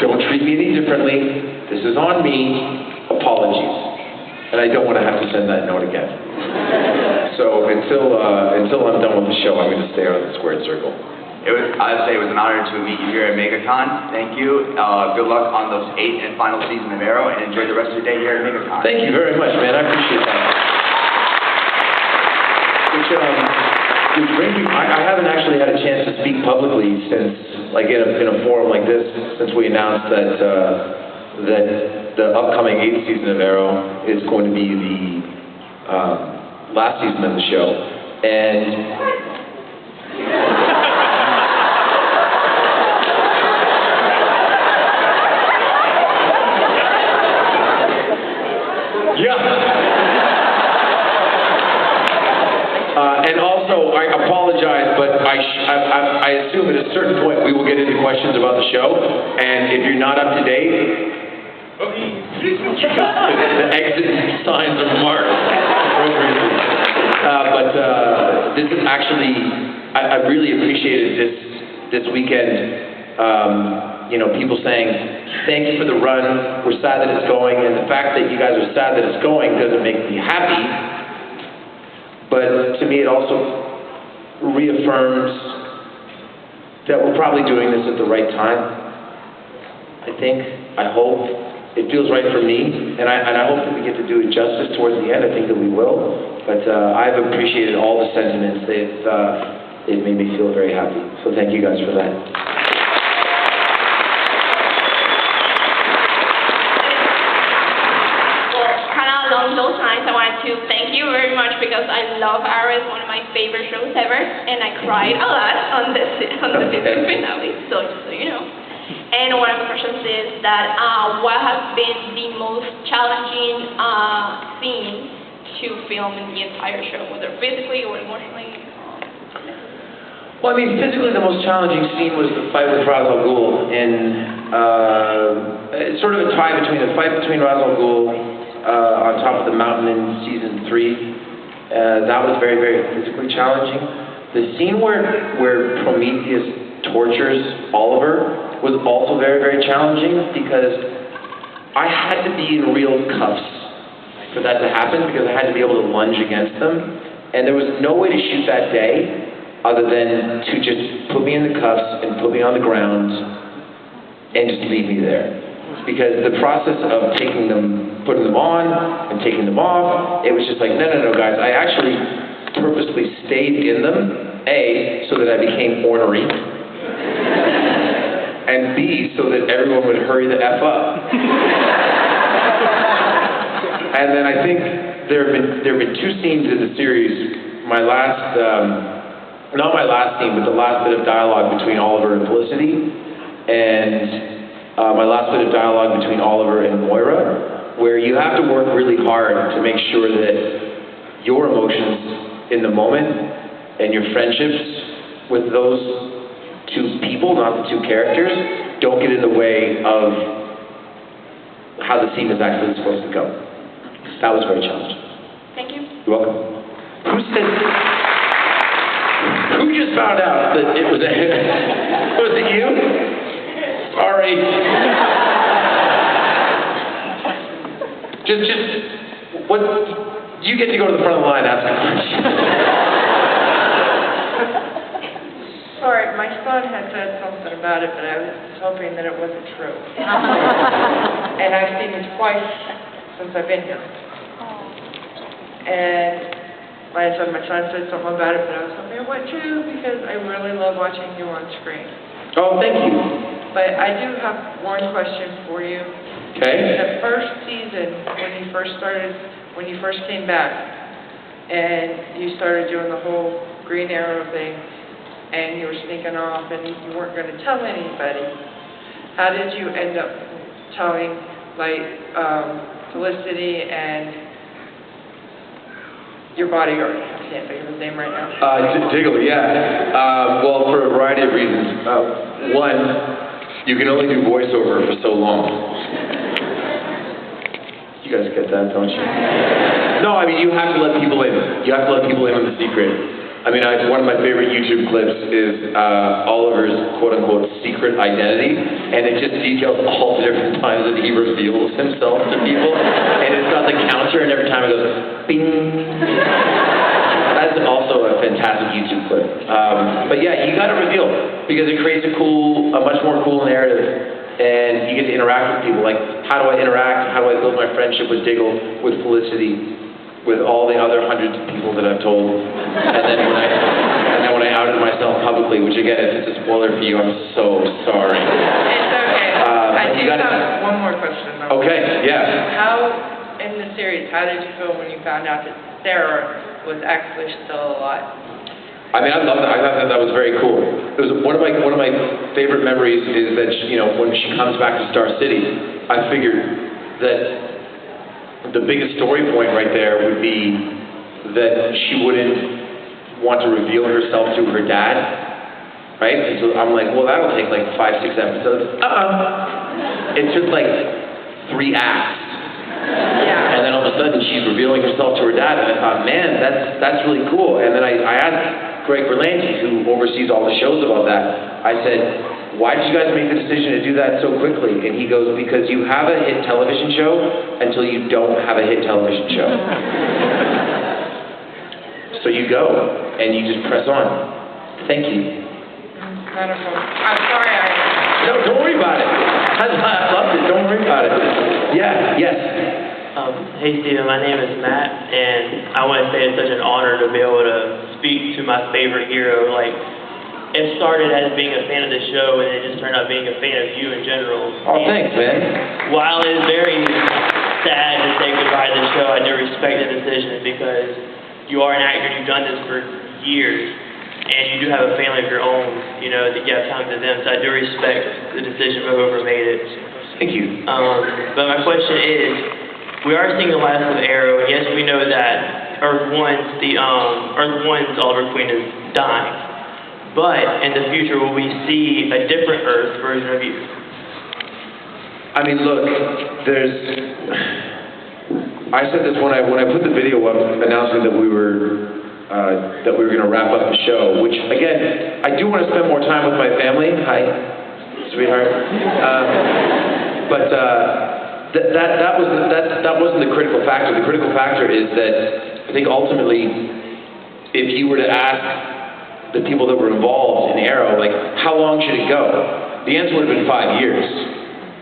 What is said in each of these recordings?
Don't treat me any differently. This is on me. Apologies. And I don't want to have to send that note again. So until I'm done with the show, I'm going to stay out of the squared circle. I'd say it was an honor to meet you here at MegaCon. Thank you. Good luck on those 8th and final season of Arrow, and enjoy the rest of your day here at MegaCon. Thank you very much, man. I appreciate that. Which brings me, I haven't actually had a chance to speak publicly since, like in a forum like this, since we announced that the upcoming 8th season of Arrow is going to be the last season of the show, and. And also, I apologize, but I assume at a certain point we will get into questions about the show, and if you're not up to date, the exit signs are marked appropriately. But this is actually, I really appreciated this weekend. You know, people saying, thank you for the run, we're sad that it's going, and the fact that you guys are sad that it's going doesn't make me happy. But to me, it also reaffirms that we're probably doing this at the right time. I think, I hope, it feels right for me, and I hope that we get to do it justice towards the end. I think that we will. But I've appreciated all the sentiments. They've made me feel very happy. So thank you guys for that. Thank you very much, because I love Arrow. It's one of my favorite shows ever, and I cried a lot on the season finale, so just so you know. And one of the questions is that what has been the most challenging scene to film in the entire show, whether physically or emotionally? Well, I mean, physically the most challenging scene was the fight with Ra's al Ghul, and it's sort of a tie between the fight between Ra's al Ghul on top of the mountain in season 3. That was very, very physically challenging. The scene where Prometheus tortures Oliver was also very, very challenging, because I had to be in real cuffs for that to happen, because I had to be able to lunge against them. And there was no way to shoot that day other than to just put me in the cuffs and put me on the ground and just leave me there. Because the process of taking them, putting them on and taking them off, it was just like, no, guys. I actually purposely stayed in them, A, so that I became ornery, and B, so that everyone would hurry the F up. And then I think there have been 2 scenes in the series. My last, not my last scene, but the last bit of dialogue between Oliver and Felicity, and my last bit of dialogue between Oliver and Moira, where you have to work really hard to make sure that your emotions in the moment and your friendships with those 2 people, not the 2 characters, don't get in the way of how the scene is actually supposed to go. That was very challenging. Thank you. You're welcome. Who just found out that it was was it you? Sorry. Just, what, you get to go to the front of the line and ask a question. Sorry, my son had said something about it, but I was hoping that it wasn't true. And I've seen it twice since I've been here. And my son said something about it, but I was hoping it wasn't true, because I really love watching you on screen. Oh, thank you. But I do have one question for you. Okay. The first season, when you first came back, and you started doing the whole Green Arrow thing, and you were sneaking off, and you weren't going to tell anybody, how did you end up telling, like, Felicity and your bodyguard? I can't think of his name right now. Diggle, yeah. Well, for a variety of reasons. One, you can only do voiceover for so long. You guys get that, don't you? No, I mean, you have to let people in. You have to let people in on the secret. One of my favorite YouTube clips is Oliver's quote-unquote secret identity, and it just details all the different times that he reveals himself to people, and it's got the counter, and every time it goes, bing. That's also a fantastic YouTube clip. But yeah, you gotta reveal, because it creates a much more cool narrative, and you get to interact with people. Like, how do I interact? How do I build my friendship with Diggle, with Felicity, with all the other hundreds of people that I've told? And then when I outed myself publicly, which again, if it's a spoiler for you, I'm so sorry. It's okay. I do have one more question, though. Okay, yeah. How, in the series, how did you feel when you found out that Sarah was actually still alive? I loved that. I thought that was very cool. It was one of my favorite memories is that when she comes back to Star City, I figured that the biggest story point right there would be that she wouldn't want to reveal herself to her dad, right? And so I'm like, well, that'll take like 5-6 episodes. It took like 3 acts. Yeah. And then all of a sudden she's revealing herself to her dad, and I thought, man, that's really cool. And then I asked Greg Berlanti, who oversees all the shows about that, I said, why did you guys make the decision to do that so quickly? And he goes, because you have a hit television show until you don't have a hit television show. So you go, and you just press on. Thank you. Wonderful. I'm sorry No, don't worry about it. I loved it. Don't worry about it. Yeah, yes. Hey Steven, my name is Matt, and I want to say it's such an honor to be able to speak to my favorite hero. Like, it started as being a fan of the show, and it just turned out being a fan of you in general. Oh, thanks, man. While it's very sad to say goodbye to the show, I do respect the decision because you are an actor, you've done this for years, and you do have a family of your own, that you have time to them, so I do respect the decision of whoever made it. Thank you. But my question is, we are seeing the last of Arrow, and yes, we know that Earth 1's Oliver Queen is dying. But in the future, will we see a different Earth version of you? Look, I said this when I put the video up announcing that we were going to wrap up the show, which again, I do want to spend more time with my family. Hi, sweetheart. That wasn't the critical factor. The critical factor is that I think ultimately, if you were to ask the people that were involved in Arrow, like, how long should it go? The answer would have been 5 years,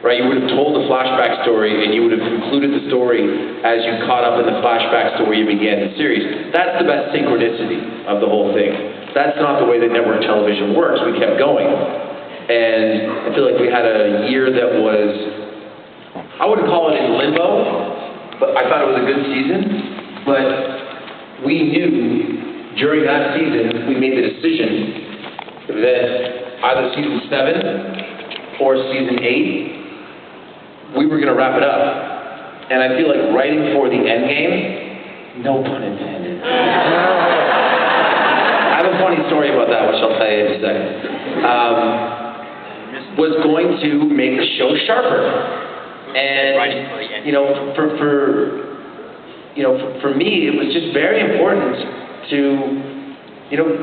right? You would have told the flashback story, and you would have concluded the story as you caught up in the flashback story you began the series. That's the best synchronicity of the whole thing. That's not the way that network television works. We kept going. And I feel like we had a year that was, I wouldn't call it in limbo, but I thought it was a good season. But we knew during that season, we made the decision that either season 7 or season 8, we were going to wrap it up. And I feel like writing for the end game, no pun intended. I have a funny story about that, which I'll tell you in a second. Was going to make the show sharper. And, for me, it was just very important to,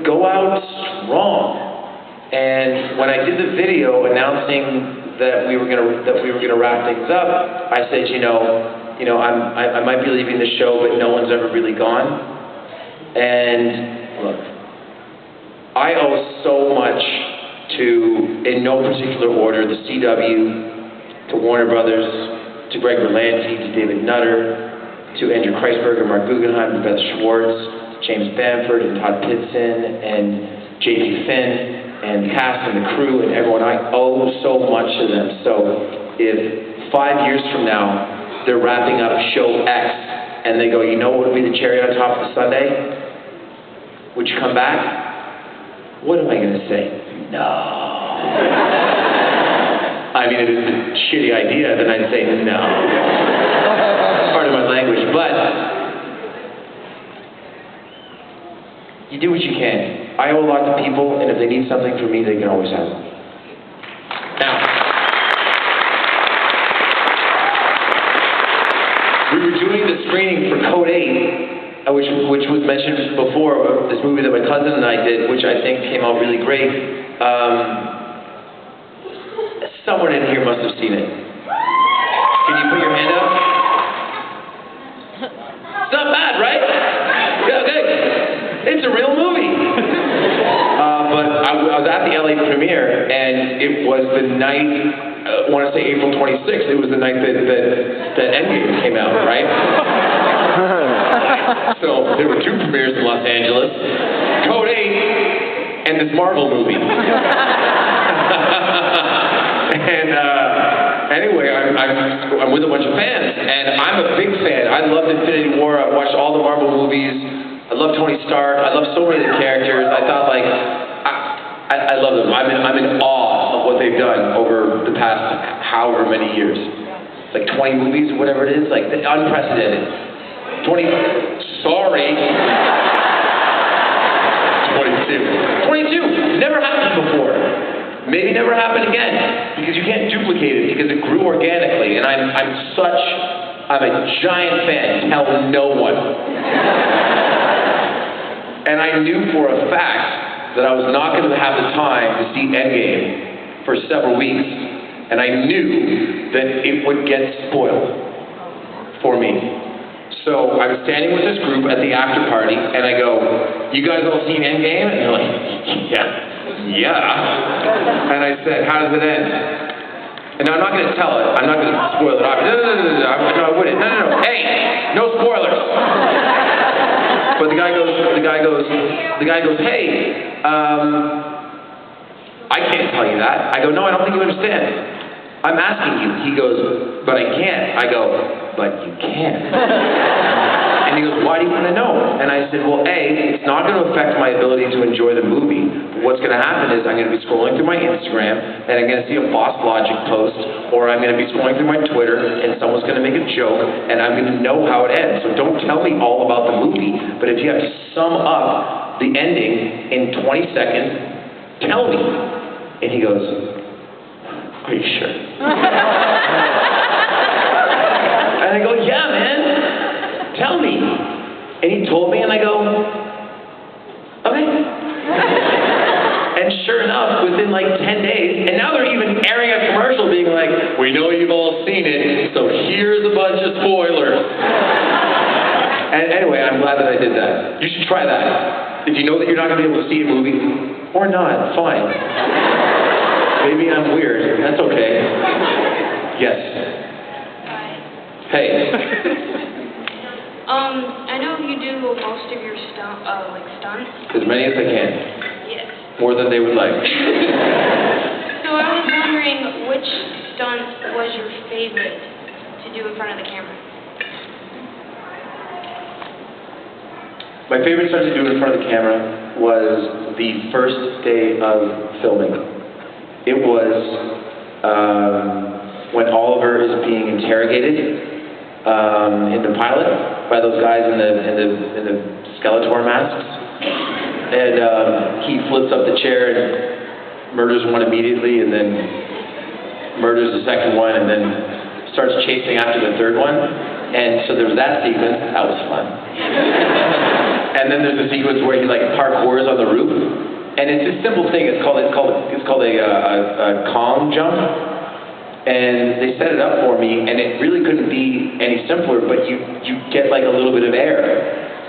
go out strong. And when I did the video announcing that we were gonna wrap things up, I said, I might be leaving the show, but no one's ever really gone. And look, I owe so much to, in no particular order, the CW, to Warner Brothers, to Greg Berlanti, to David Nutter, to Andrew Kreisberger, Mark Guggenheim, and Beth Schwartz, James Bamford, and Todd Pitson, and J.P. Finn, and the cast and the crew and everyone. I owe so much to them. So if 5 years from now they're wrapping up show X and they go, what would be the cherry on top of the sundae? Would you come back? What am I going to say? No. If it's a shitty idea, then I'd say no. Pardon my language, but you do what you can. I owe a lot to people, and if they need something from me, they can always have it. Now, we were doing the screening for Code 8, which was mentioned before, this movie that my cousin and I did, which I think came out really great. Someone in here must have seen it. Can you put your hand up? It's not bad, right? Yeah, okay. It's a real movie. But I was at the LA premiere, and it was the night, I want to say April 26th, it was the night that Endgame came out, right? So there were two premieres in Los Angeles, Code 8, and this Marvel movie. And anyway, I'm with a bunch of fans, and I'm a big fan. I loved Infinity War. I watched all the Marvel movies. I love Tony Stark. I love so many of the characters. I thought, like, I love them. I'm in awe of what they've done over the past however many years. Like 20 movies or whatever it is, like unprecedented. 22. Never happened before. Maybe never happen again, because you can't duplicate it, because it grew organically, and I'm a giant fan. Tell no one. And I knew for a fact that I was not going to have the time to see Endgame for several weeks, and I knew that it would get spoiled for me. So I was standing with this group at the after party, and I go, "You guys all seen Endgame?" And they're like, Yeah. And I said, "How does it end?" And I'm not going to tell it. I'm not going to spoil it. No, I wouldn't. No. Hey, no spoilers. But the guy goes, "Hey, I can't tell you that." I go, "No, I don't think you understand. I'm asking you." He goes, "But I can't." I go, "But you can." And he goes, "Why do you want to know?" And I said, "Well, A, it's not going to affect my ability to enjoy the movie. What's going to happen is I'm going to be scrolling through my Instagram, and I'm going to see a Boss Logic post, or I'm going to be scrolling through my Twitter, and someone's going to make a joke, and I'm going to know how it ends. So don't tell me all about the movie, but if you have to sum up the ending in 20 seconds, tell me." And he goes, "Are you sure?" And I go, "Yeah, man. Tell me." And he told me, and I go, "Okay." And sure enough, within like 10 days, and now they're even airing a commercial being like, "We know you've all seen it, so here's a bunch of spoilers." And anyway, I'm glad that I did that. You should try that. If you know that you're not going to be able to see a movie, or not, fine. Maybe I'm weird. That's okay. Yes. Hey. I know you do most of your stunts. As many as I can. Yes. More than they would like. So I was wondering which stunt was your favorite to do in front of the camera? My favorite stunt to do in front of the camera was the first day of filming. It was when Oliver is being interrogated in the pilot by those guys in the Skeletor masks, and he flips up the chair and murders one immediately, and then murders the second one, and then starts chasing after the third one. And so there was that sequence. That was fun. And then there's a sequence where he like parkours on the roof, and it's a simple thing. It's called a Kong jump, and they set it up for me, and it really couldn't be any simpler. But you get like a little bit of air,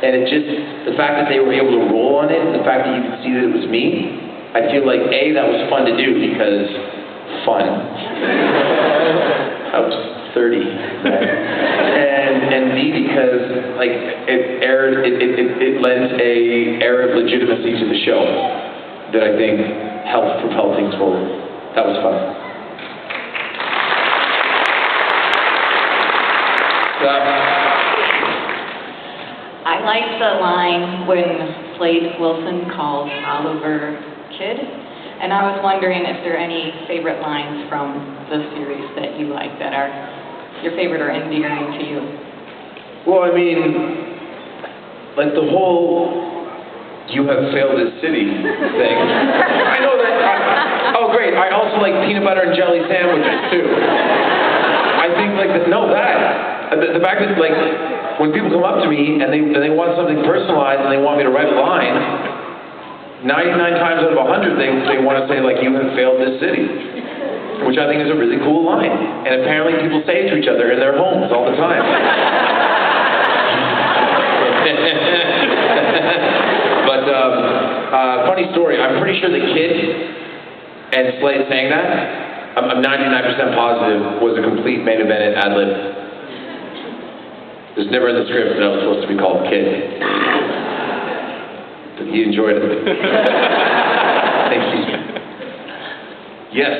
and it just the fact that they were able to roll on it, and the fact that you could see that it was me, I feel like A, that was fun to do because fun. I was 30, right? And B, because like it lends a air of legitimacy to the show that I think helped propel things forward. That was fun. I liked the line when Slade Wilson calls Oliver Kid, and I was wondering if there are any favorite lines from the series that you like that are your favorite or endearing to you. Well, I mean, like the whole "you have failed as city" thing. I know that. Oh, great. I also like peanut butter and jelly sandwiches too. I think like the fact that like when people come up to me and they want something personalized and they want me to write a line, 99 times out of 100 they want to say, like, you have failed this city, which I think is a really cool line. And apparently people say it to each other in their homes all the time. But funny story, I'm pretty sure the kid and Slade saying that, I'm 99% positive, was a complete main event ad-lib. It was never in the script that I was supposed to be called Kid. But he enjoyed it. Thank you. Yes.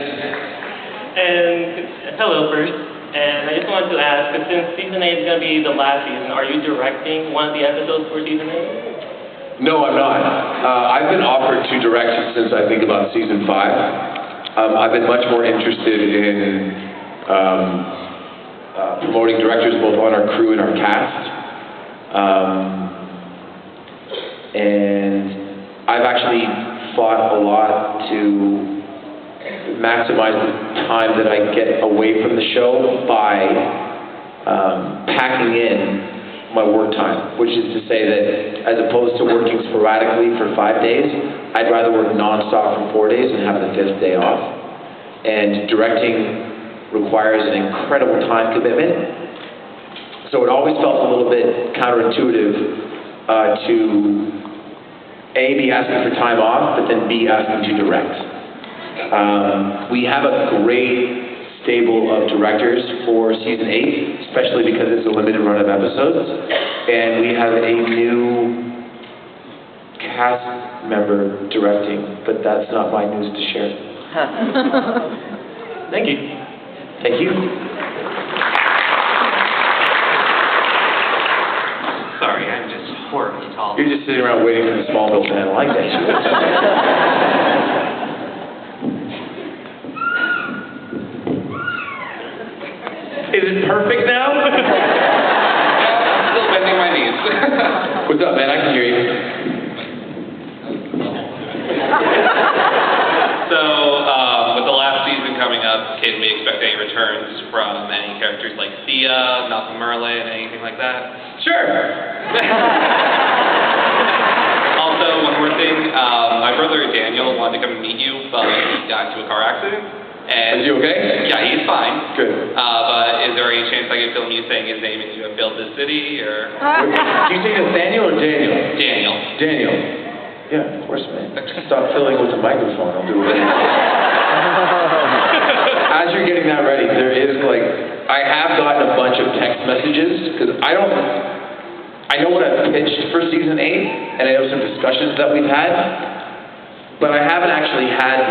And hello first. And I just wanted to ask, since season 8 is going to be the last season, are you directing one of the episodes for season 8? No, I'm not. I've been offered to direct since I think about season 5. I've been much more interested in promoting directors both on our crew and our cast. And I've actually fought a lot to maximize the time that I get away from the show by packing in my work time, which is to say that as opposed to working sporadically for 5 days, I'd rather work nonstop for 4 days and have the 5th day off. And directing requires an incredible time commitment. So it always felt a little bit counterintuitive to A, be asking for time off, but then B, asking to direct. We have a great stable of directors for season 8, especially because it's a limited run of episodes. And we have a new cast member directing, but that's not my news to share. Thank you. Thank you. Sorry, I'm just horribly tall. You're just sitting around waiting for the small bill to end. I like that shit. Is it perfect now? I'm still bending my knees. What's up, man? I can hear you. So, with the last season coming up, can we expect any returns from any characters like Thea, Malcolm Merlin, anything like that? Sure. Also, one more thing, my brother Daniel wanted to come and meet you, but he got into a car accident. And Is he okay? Yeah, he's fine. Good. But is there any chance I could film you saying his name and you have failed this city, or? Do you say Nathaniel or Daniel? Daniel. Daniel. Yeah, of course, man. Stop filling with the microphone. I'll do it. As you're getting that ready, there is I have gotten a bunch of text messages because I know what I've pitched for season 8, and I know some discussions that we've had, but I haven't actually had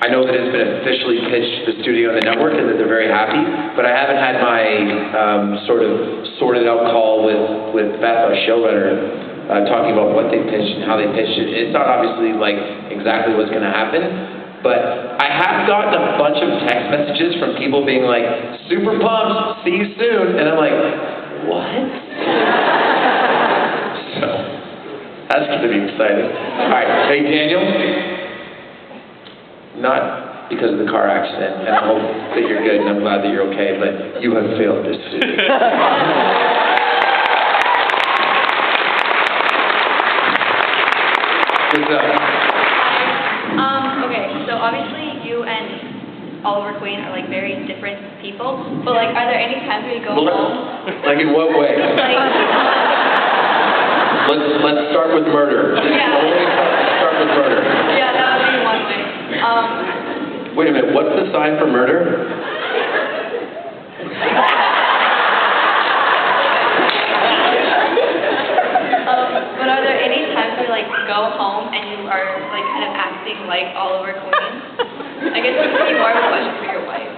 I know that it's been officially pitched to the studio and the network and that they're very happy, but I haven't had my sort of sorted out call with Beth, our showrunner, talking about what they pitched and how they pitched it. It's not obviously exactly what's going to happen, but I have gotten a bunch of text messages from people being like, super pumped, see you soon, and I'm like, what? So, that's going to be exciting. All right, hey Daniel. Not because of the car accident, and I hope that you're good, and I'm glad that you're okay, but you have failed this city. What's up? Okay, so obviously you and Oliver Queen are very different people, but are there any times where you go home? Like in what way? Let's start with murder. Yeah. Start with murder. Yeah, that would be one way. Wait a minute, what's the sign for murder? But are there any times where you go home and you are kind of acting like Oliver Queen? I guess this would be more of a question for your wife.